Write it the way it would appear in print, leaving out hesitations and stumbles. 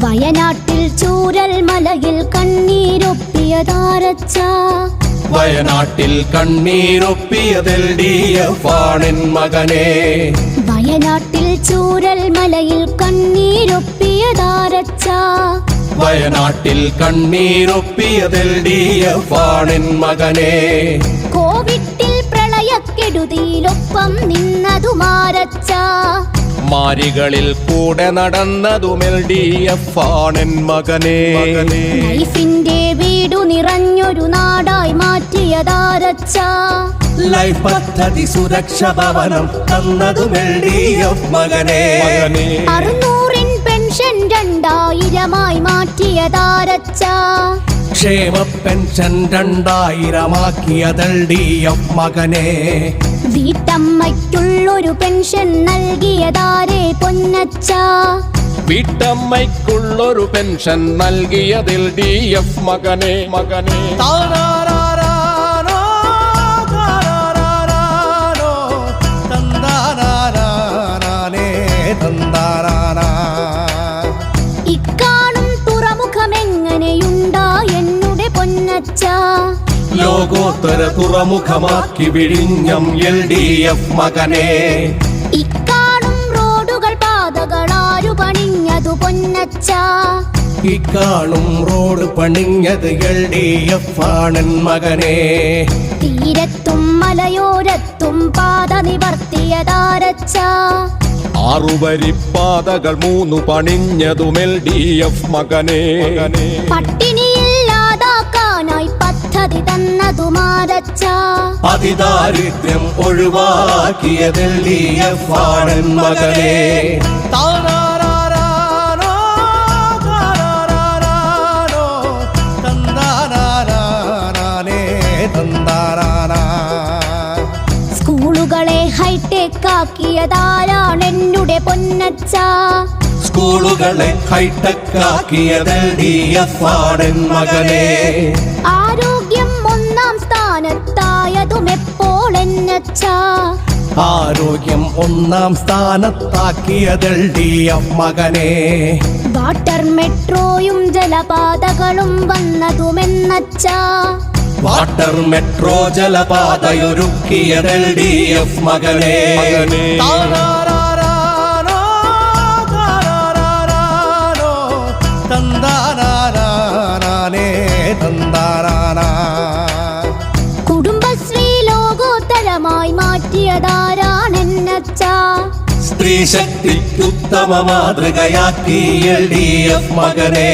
വയനാട്ടിൽ ചൂരൽ മലയിൽ കണ്ണീരൊപ്പിയതാരച്ച വയനാട്ടിൽ കണ്ണീരൊപ്പിയതിൽ LDF ആണെൻ മകനെ വയനാട്ടിൽ ചൂരൽ മലയിൽ കണ്ണീരൊപ്പിയതാരച്ച വയനാട്ടിൽ കണ്ണീരൊപ്പിയതിൽ LDF ആണെൻ മകനെ കോവിഡിൽ പ്രളയക്കെടുതിയിലൊപ്പം നിന്നതുമാരച്ച മാരികളിൽ കൂടെ നടന്നതും LDF ആണെൻ മകനെ ലൈഫിന്റെ വീടു നിറഞ്ഞൊരു നാടായി മാറ്റിയതാരച്ച ലൈഫ് പദ്ധതി സുരക്ഷ ഭവനം തന്നതും LDF മകനെ 600 പെൻഷൻ 2000 മാറ്റിയതാരച്ച ക്ഷേമ പെൻഷൻ 2000 LDF മകനെ വീട്ടമ്മയ്ക്കുള്ളൊരു പെൻഷൻ നൽകിയതാരേ പൊന്നച്ച വീട്ടമ്മയ്ക്കുള്ളൊരു പെൻഷൻ നൽകിയതിൽ LDF മകനെ ഇക്കാണും തുറമുഖമെങ്ങനെയുണ്ടാ എന്നുടെ പൊന്നച്ച ലോകോത്തര തുറമുഖമാക്കി വിഴിഞ്ഞം LDF മകനെ ഇക്കാണും റോഡുകൾ പാതകളാരു പണിഞ്ഞതു പൊന്നച്ച ഇക്കാണും റോഡ് പണിഞ്ഞത് LDF ആണെൻ മകനെ തീരത്തും മലയോരത്തും പാത നിവർത്തിയതാരച്ച 6 വരിപ്പാതകൾ 3 പണിഞ്ഞതും LDF മകനെ പട്ടിണിയില്ലാതാക്കാനായി പദ്ധതി തന്നതുമാരച്ച അതിദാരിദ്ര്യം ഒഴിവാക്കിയത് LDF ആണെൻ മകനെ സ്കൂളുകളെ ഹൈടെക് ആക്കിയതാരാണെന്നുടെ പൊന്നച്ച സ്കൂളുകളെ ഹൈടെക് ആക്കിയത് LDF ആണെൻ മകനെ ആരോഗ്യം 1ാം സ്ഥാനത്തായതും എപ്പോൾ എന്നച്ച ആരോഗ്യം 1ാം സ്ഥാനത്താക്കിയത് LDF മകനെ വാട്ടർ മെട്രോയും ജലപാതകളും വന്നതുമെന്നച്ച വാട്ടർ മെട്രോ ജലപാതയൊരുക്കിയത് LDF മകനെ കുടുംബശ്രീ ലോകോത്തരമായി മാറ്റിയതാരാണെന്നച്ച സ്ത്രീ ശക്തിക്ക് ഉത്തമ മാതൃകയാക്കി LDF മകനെ